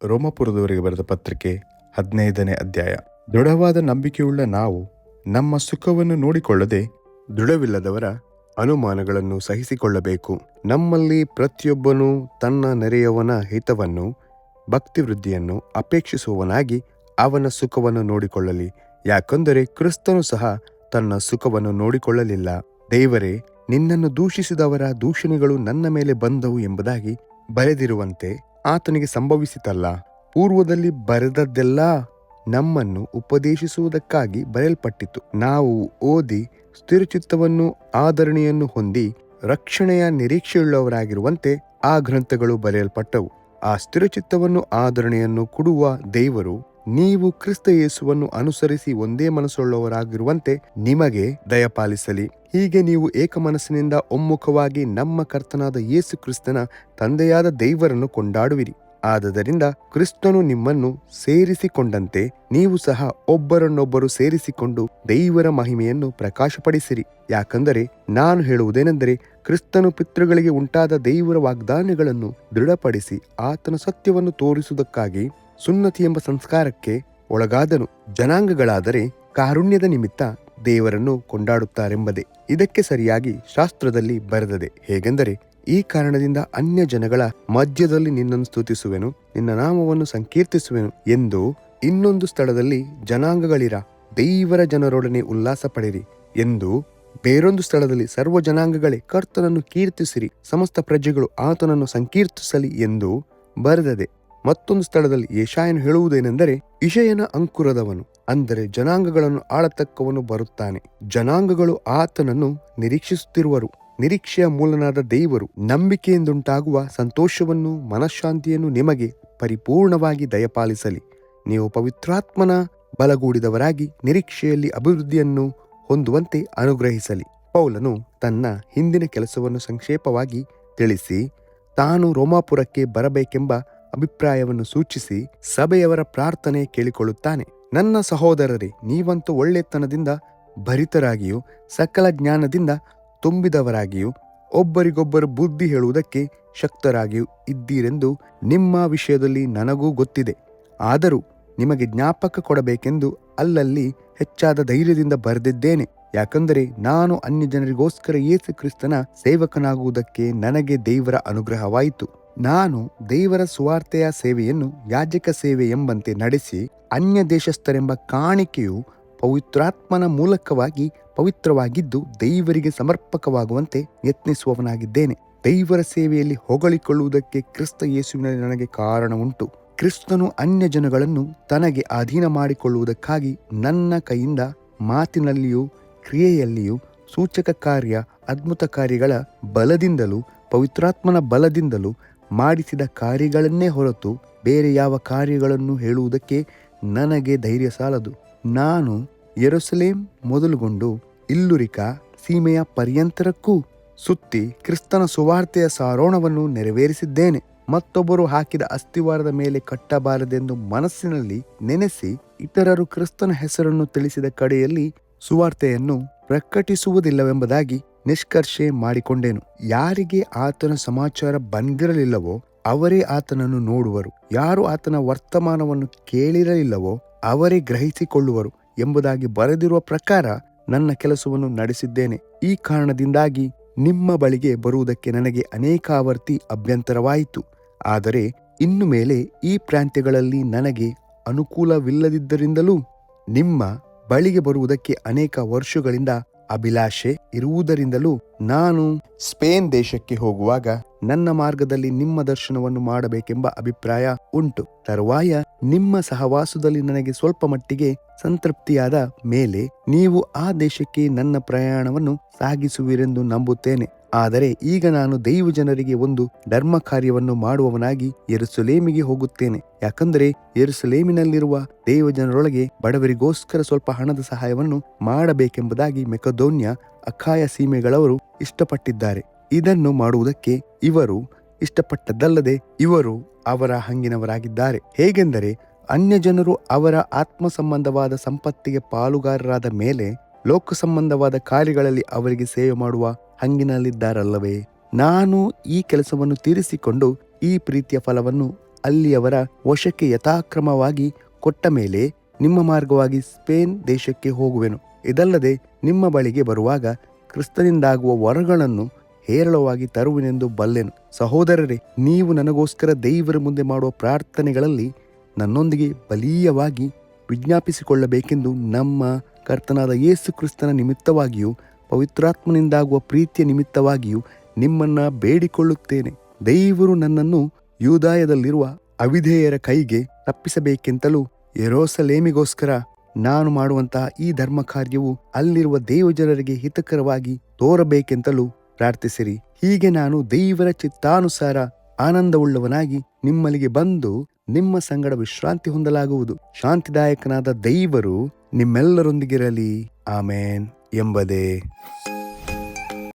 ರೋಮಾಪುರದವರಿಗೆ ಬರೆದ ಪತ್ರಿಕೆ 15ನೇ ಅಧ್ಯಾಯ. ದೃಢವಾದ ನಂಬಿಕೆಯುಳ್ಳ ನಾವು ನಮ್ಮ ಸುಖವನ್ನು ನೋಡಿಕೊಳ್ಳದೆ ದೃಢವಿಲ್ಲದವರ ಅನುಮಾನಗಳನ್ನು ಸಹಿಸಿಕೊಳ್ಳಬೇಕು. ನಮ್ಮಲ್ಲಿ ಪ್ರತಿಯೊಬ್ಬನೂ ತನ್ನ ನೆರೆಯವನ ಹಿತವನ್ನು ಭಕ್ತಿವೃದ್ಧಿಯನ್ನು ಅಪೇಕ್ಷಿಸುವವನಾಗಿ ಅವನ ಸುಖವನ್ನು ನೋಡಿಕೊಳ್ಳಲಿ. ಯಾಕೆಂದರೆ ಕ್ರಿಸ್ತನು ಸಹ ತನ್ನ ಸುಖವನ್ನು ನೋಡಿಕೊಳ್ಳಲಿಲ್ಲ. ದೇವರೇ, ನಿನ್ನನ್ನು ದೂಷಿಸಿದವರ ದೂಷಣೆಗಳು ನನ್ನ ಮೇಲೆ ಬಂದವು ಎಂಬುದಾಗಿ ಬರೆದಿರುವಂತೆ ಆತನಿಗೆ ಸಂಭವಿಸಿತಲ್ಲ. ಪೂರ್ವದಲ್ಲಿ ಬರೆದದ್ದೆಲ್ಲ ನಮ್ಮನ್ನು ಉಪದೇಶಿಸುವುದಕ್ಕಾಗಿ ಬರೆಯಲ್ಪಟ್ಟಿತು. ನಾವು ಓದಿ ಸ್ಥಿರಚಿತ್ತವನ್ನು ಆದರಣೆಯನ್ನು ಹೊಂದಿ ರಕ್ಷಣೆಯ ನಿರೀಕ್ಷೆಯುಳ್ಳವರಾಗಿರುವಂತೆ ಆ ಗ್ರಂಥಗಳು ಬರೆಯಲ್ಪಟ್ಟವು. ಆ ಸ್ಥಿರಚಿತ್ತವನ್ನು ಆದರಣೆಯನ್ನು ಕೊಡುವ ದೇವರು ನೀವು ಕ್ರಿಸ್ತ ಯೇಸುವನ್ನು ಅನುಸರಿಸಿ ಒಂದೇ ಮನಸ್ಸುಳ್ಳವರಾಗಿರುವಂತೆ ನಿಮಗೆ ದಯಪಾಲಿಸಲಿ. ಹೀಗೆ ನೀವು ಏಕಮನಸ್ಸಿನಿಂದ ಒಮ್ಮುಖವಾಗಿ ನಮ್ಮ ಕರ್ತನಾದ ಯೇಸು ಕ್ರಿಸ್ತನ ತಂದೆಯಾದ ದೇವರನ್ನು ಕೊಂಡಾಡುವಿರಿ. ಆದದರಿಂದ ಕ್ರಿಸ್ತನು ನಿಮ್ಮನ್ನು ಸೇರಿಸಿಕೊಂಡಂತೆ ನೀವು ಸಹ ಒಬ್ಬರನ್ನೊಬ್ಬರು ಸೇರಿಸಿಕೊಂಡು ದೇವರ ಮಹಿಮೆಯನ್ನು ಪ್ರಕಾಶಪಡಿಸಿರಿ. ಯಾಕಂದರೆ ನಾನು ಹೇಳುವುದೇನೆಂದರೆ, ಕ್ರಿಸ್ತನು ಪಿತೃಗಳಿಗೆ ಉಂಟಾದ ದೇವರ ವಾಗ್ದಾನಗಳನ್ನು ದೃಢಪಡಿಸಿ ಆತನ ಸತ್ಯವನ್ನು ತೋರಿಸುವುದಕ್ಕಾಗಿ ಸುನ್ನತಿ ಎಂಬ ಸಂಸ್ಕಾರಕ್ಕೆ ಒಳಗಾದನು. ಜನಾಂಗಗಳಾದರೆ ಕಾರುಣ್ಯದ ನಿಮಿತ್ತ ದೇವರನ್ನು ಕೊಂಡಾಡುತ್ತಾರೆಂಬುದೇ ಇದಕ್ಕೆ ಸರಿಯಾಗಿ ಶಾಸ್ತ್ರದಲ್ಲಿ ಬರೆದದೆ. ಹೇಗೆಂದರೆ, ಈ ಕಾರಣದಿಂದ ಅನ್ಯ ಜನಗಳ ಮಧ್ಯದಲ್ಲಿ ನಿನ್ನನ್ನು ಸ್ತುತಿಸುವೆನು, ನಿನ್ನ ನಾಮವನ್ನು ಸಂಕೀರ್ತಿಸುವೆನು ಎಂದು. ಇನ್ನೊಂದು ಸ್ಥಳದಲ್ಲಿ ಜನಾಂಗಗಳಿರ ದೇವರ ಜನರೊಡನೆ ಉಲ್ಲಾಸ ಪಡಿರಿ ಎಂದು. ಬೇರೊಂದು ಸ್ಥಳದಲ್ಲಿ ಸರ್ವ ಜನಾಂಗಗಳೇ ಕರ್ತನನ್ನು ಕೀರ್ತಿಸಿರಿ, ಸಮಸ್ತ ಪ್ರಜೆಗಳು ಆತನನ್ನು ಸಂಕೀರ್ತಿಸಲಿ ಎಂದು ಬರೆದದೆ. ಮತ್ತೊಂದು ಸ್ಥಳದಲ್ಲಿ ಯೆಶಾಯನು ಹೇಳುವುದೇನೆಂದರೆ, ಇಷಯನ ಅಂಕುರದವನು ಅಂದರೆ ಜನಾಂಗಗಳನ್ನು ಆಳತಕ್ಕವನು ಬರುತ್ತಾನೆ. ಜನಾಂಗಗಳು ಆತನನ್ನು ನಿರೀಕ್ಷಿಸುತ್ತಿರುವರು. ನಿರೀಕ್ಷೆಯ ಮೂಲನಾದ ದೇವರು ನಂಬಿಕೆಯಿಂದುಂಟಾಗುವ ಸಂತೋಷವನ್ನು ಮನಃಶಾಂತಿಯನ್ನು ನಿಮಗೆ ಪರಿಪೂರ್ಣವಾಗಿ ದಯಪಾಲಿಸಲಿ. ನೀವು ಪವಿತ್ರಾತ್ಮನ ಬಲಗೂಡಿದವರಾಗಿ ನಿರೀಕ್ಷೆಯಲ್ಲಿ ಅಭಿವೃದ್ಧಿಯನ್ನು ಹೊಂದುವಂತೆ ಅನುಗ್ರಹಿಸಲಿ. ಪೌಲನು ತನ್ನ ಹಿಂದಿನ ಕೆಲಸವನ್ನು ಸಂಕ್ಷೇಪವಾಗಿ ತಿಳಿಸಿ ತಾನು ರೋಮಾಪುರಕ್ಕೆ ಬರಬೇಕೆಂಬ ಅಭಿಪ್ರಾಯವನ್ನು ಸೂಚಿಸಿ ಸಭೆಯವರ ಪ್ರಾರ್ಥನೆ ಕೇಳಿಕೊಳ್ಳುತ್ತಾನೆ. ನನ್ನ ಸಹೋದರರೇ, ನೀವಂತೂ ಒಳ್ಳೆತನದಿಂದ ಭರಿತರಾಗಿಯೂ ಸಕಲ ಜ್ಞಾನದಿಂದ ತುಂಬಿದವರಾಗಿಯೂ ಒಬ್ಬರಿಗೊಬ್ಬರು ಬುದ್ಧಿ ಹೇಳುವುದಕ್ಕೆ ಶಕ್ತರಾಗಿಯೂ ಇದ್ದೀರೆಂದು ನಿಮ್ಮ ವಿಷಯದಲ್ಲಿ ನನಗೂ ಗೊತ್ತಿದೆ. ಆದರೂ ನಿಮಗೆ ಜ್ಞಾಪಕ ಕೊಡಬೇಕೆಂದು ಅಲ್ಲಲ್ಲಿ ಹೆಚ್ಚಾದ ಧೈರ್ಯದಿಂದ ಬರೆದಿದ್ದೇನೆ. ಯಾಕಂದರೆ ನಾನು ಅನ್ಯ ಜನರಿಗೋಸ್ಕರ ಯೇಸು ಕ್ರಿಸ್ತನ ಸೇವಕನಾಗುವುದಕ್ಕೆ ನನಗೆ ದೇವರ ಅನುಗ್ರಹವಾಯಿತು. ನಾನು ದೇವರ ಸುವಾರ್ತೆಯ ಸೇವೆಯನ್ನು ಯಾಜಕ ಸೇವೆ ಎಂಬಂತೆ ನಡೆಸಿ ಅನ್ಯ ದೇಶಸ್ಥರೆಂಬ ಕಾಣಿಕೆಯು ಪವಿತ್ರಾತ್ಮನ ಮೂಲಕವಾಗಿ ಪವಿತ್ರವಾಗಿದ್ದು ದೇವರಿಗೆ ಸಮರ್ಪಕವಾಗುವಂತೆ ಯತ್ನಿಸುವವನಾಗಿದ್ದೇನೆ. ದೇವರ ಸೇವೆಯಲ್ಲಿ ಹೊಗಳಿಕೊಳ್ಳುವುದಕ್ಕೆ ಕ್ರಿಸ್ತ ಯೇಸುವಿನಲ್ಲಿ ನನಗೆ ಕಾರಣ ಉಂಟು. ಕ್ರಿಸ್ತನು ಅನ್ಯ ಜನಗಳನ್ನು ತನಗೆ ಅಧೀನ ಮಾಡಿಕೊಳ್ಳುವುದಕ್ಕಾಗಿ ನನ್ನ ಕೈಯಿಂದ ಮಾತಿನಲ್ಲಿಯೂ ಕ್ರಿಯೆಯಲ್ಲಿಯೂ ಸೂಚಕ ಕಾರ್ಯ ಅದ್ಭುತ ಕಾರ್ಯಗಳ ಬಲದಿಂದಲೂ ಪವಿತ್ರಾತ್ಮನ ಬಲದಿಂದಲೂ ಮಾಡಿಸಿದ ಕಾರ್ಯಗಳನ್ನೇ ಹೊರತು ಬೇರೆ ಯಾವ ಕಾರ್ಯಗಳನ್ನು ಹೇಳುವುದಕ್ಕೆ ನನಗೆ ಧೈರ್ಯ ಸಾಲದು. ನಾನು ಯೆರೂಸಲೇಮ್ ಮೊದಲುಗೊಂಡು ಇಲ್ಲುರಿಕ ಸೀಮೆಯ ಪರ್ಯಂತರಕ್ಕೂ ಸುತ್ತಿ ಕ್ರಿಸ್ತನ ಸುವಾರ್ತೆಯ ಸಾರೋಣವನ್ನು ನೆರವೇರಿಸಿದ್ದೇನೆ. ಮತ್ತೊಬ್ಬರು ಹಾಕಿದ ಅಸ್ತಿವಾರದ ಮೇಲೆ ಕಟ್ಟಬಾರದೆಂದು ಮನಸ್ಸಿನಲ್ಲಿ ನೆನೆಸಿ ಇತರರು ಕ್ರಿಸ್ತನ ಹೆಸರನ್ನು ತಿಳಿಸಿದ ಕಡೆಯಲ್ಲಿ ಸುವಾರ್ತೆಯನ್ನು ಪ್ರಕಟಿಸುವುದಿಲ್ಲವೆಂಬುದಾಗಿ ನಿಷ್ಕರ್ಷೆ ಮಾಡಿಕೊಂಡೆನು. ಯಾರಿಗೆ ಆತನ ಸಮಾಚಾರ ಬಂದಿರಲಿಲ್ಲವೋ ಅವರೇ ಆತನನ್ನು ನೋಡುವರು, ಯಾರು ಆತನ ವರ್ತಮಾನವನ್ನು ಕೇಳಿರಲಿಲ್ಲವೋ ಅವರೇ ಗ್ರಹಿಸಿಕೊಳ್ಳುವರು ಎಂಬುದಾಗಿ ಬರೆದಿರುವ ಪ್ರಕಾರ ನನ್ನ ಕೆಲಸವನ್ನು ನಡೆಸಿದ್ದೇನೆ. ಈ ಕಾರಣದಿಂದಾಗಿ ನಿಮ್ಮ ಬಳಿಗೆ ಬರುವುದಕ್ಕೆ ನನಗೆ ಅನೇಕಾವರ್ತಿ ಅಭ್ಯಂತರವಾಯಿತು. ಆದರೆ ಇನ್ನು ಮೇಲೆ ಈ ಪ್ರಾಂತ್ಯಗಳಲ್ಲಿ ನನಗೆ ಅನುಕೂಲವಿಲ್ಲದಿದ್ದರಿಂದಲೂ ನಿಮ್ಮ ಬಳಿಗೆ ಬರುವುದಕ್ಕೆ ಅನೇಕ ವರ್ಷಗಳಿಂದ ಅಭಿಲಾಷೆ ಇರುವುದರಿಂದಲೂ ನಾನು ಸ್ಪೇನ್ ದೇಶಕ್ಕೆ ಹೋಗುವಾಗ ನನ್ನ ಮಾರ್ಗದಲ್ಲಿ ನಿಮ್ಮ ದರ್ಶನವನ್ನು ಮಾಡಬೇಕೆಂಬ ಅಭಿಪ್ರಾಯ ಉಂಟು. ತರುವಾಯ ನಿಮ್ಮ ಸಹವಾಸದಲ್ಲಿ ನನಗೆ ಸ್ವಲ್ಪ ಮಟ್ಟಿಗೆ ಸಂತೃಪ್ತಿಯಾದ ಮೇಲೆ ನೀವು ಆ ದೇಶಕ್ಕೆ ನನ್ನ ಪ್ರಯಾಣವನ್ನು ಸಾಗಿಸುವಿರೆಂದು ನಂಬುತ್ತೇನೆ. ಆದರೆ ಈಗ ನಾನು ದೈವ ಜನರಿಗೆ ಒಂದು ಧರ್ಮ ಕಾರ್ಯವನ್ನು ಮಾಡುವವನಾಗಿ ಯೆರೂಸಲೇಮಿಗೆ ಹೋಗುತ್ತೇನೆ. ಯಾಕಂದರೆ ಯೆರೂಸಲೇಮಿನಲ್ಲಿರುವ ದೇವ ಜನರೊಳಗೆ ಬಡವರಿಗೋಸ್ಕರ ಸ್ವಲ್ಪ ಹಣದ ಸಹಾಯವನ್ನು ಮಾಡಬೇಕೆಂಬುದಾಗಿ ಮೆಕೆದೋನ್ಯ ಅಖಾಯ ಸೀಮೆಗಳವರು ಇಷ್ಟಪಟ್ಟಿದ್ದಾರೆ. ಇದನ್ನು ಮಾಡುವುದಕ್ಕೆ ಇವರು ಇಷ್ಟಪಟ್ಟದ್ದಲ್ಲದೆ ಇವರು ಅವರ ಹಂಗಿನವರಾಗಿದ್ದಾರೆ. ಹೇಗೆಂದರೆ ಅನ್ಯ ಜನರು ಅವರ ಆತ್ಮ ಸಂಬಂಧವಾದ ಸಂಪತ್ತಿಗೆ ಪಾಲುಗಾರರಾದ ಮೇಲೆ ಲೋಕ ಸಂಬಂಧವಾದ ಕಾರ್ಯಗಳಲ್ಲಿ ಅವರಿಗೆ ಸೇವೆ ಮಾಡುವ ಹಂಗಿನಲ್ಲಿದ್ದಾರಲ್ಲವೇ. ನಾನು ಈ ಕೆಲಸವನ್ನು ತೀರಿಸಿಕೊಂಡು ಈ ಪ್ರೀತಿಯ ಫಲವನ್ನು ಅಲ್ಲಿಯವರ ವಶಕ್ಕೆ ಯಥಾಕ್ರಮವಾಗಿ ಕೊಟ್ಟ ಮೇಲೆ ನಿಮ್ಮ ಮಾರ್ಗವಾಗಿ ಸ್ಪೇನ್ ದೇಶಕ್ಕೆ ಹೋಗುವೆನು. ಇದಲ್ಲದೆ ನಿಮ್ಮ ಬಳಿಗೆ ಬರುವಾಗ ಕ್ರಿಸ್ತನಿಂದಾಗುವ ವರಗಳನ್ನು ಹೇರಳವಾಗಿ ತರುವೆನೆಂದು ಬಲ್ಲೆನು. ಸಹೋದರರೇ, ನೀವು ನನಗೋಸ್ಕರ ದೇವರ ಮುಂದೆ ಮಾಡುವ ಪ್ರಾರ್ಥನೆಗಳಲ್ಲಿ ನನ್ನೊಂದಿಗೆ ಬಲೀಯವಾಗಿ ವಿಜ್ಞಾಪಿಸಿಕೊಳ್ಳಬೇಕೆಂದು ನಮ್ಮ ಕರ್ತನಾದ ಯೇಸು ಕ್ರಿಸ್ತನ ನಿಮಿತ್ತವಾಗಿಯೂ ಪವಿತ್ರಾತ್ಮನಿಂದಾಗುವ ಪ್ರೀತಿಯ ನಿಮಿತ್ತವಾಗಿಯೂ ನಿಮ್ಮನ್ನ ಬೇಡಿಕೊಳ್ಳುತ್ತೇನೆ. ದೇವರು ನನ್ನನ್ನು ಯೂದಾಯದಲ್ಲಿರುವ ಅವಿಧೇಯರ ಕೈಗೆ ತಪ್ಪಿಸಬೇಕೆಂತಲೂ ಯೆರೂಸಲೇಮಿಗೋಸ್ಕರ ನಾನು ಮಾಡುವಂತಹ ಈ ಧರ್ಮ ಕಾರ್ಯವು ಅಲ್ಲಿರುವ ದೇವಜನರಿಗೆ ಹಿತಕರವಾಗಿ ತೋರಬೇಕೆಂತಲೂ ಪ್ರಾರ್ಥಿಸಿರಿ. ಹೀಗೆ ನಾನು ದೇವರ ಚಿತ್ತಾನುಸಾರ ಆನಂದವುಳ್ಳವನಾಗಿ ನಿಮ್ಮಲ್ಲಿಗೆ ಬಂದು ನಿಮ್ಮ ಸಂಗಡ ವಿಶ್ರಾಂತಿ ಹೊಂದಲಾಗುವುದು. ಶಾಂತಿದಾಯಕನಾದ ದೇವರು ನಿಮ್ಮೆಲ್ಲರೊಂದಿಗಿರಲಿ. ಆಮೇನ್ ಎಂಬುದೇ.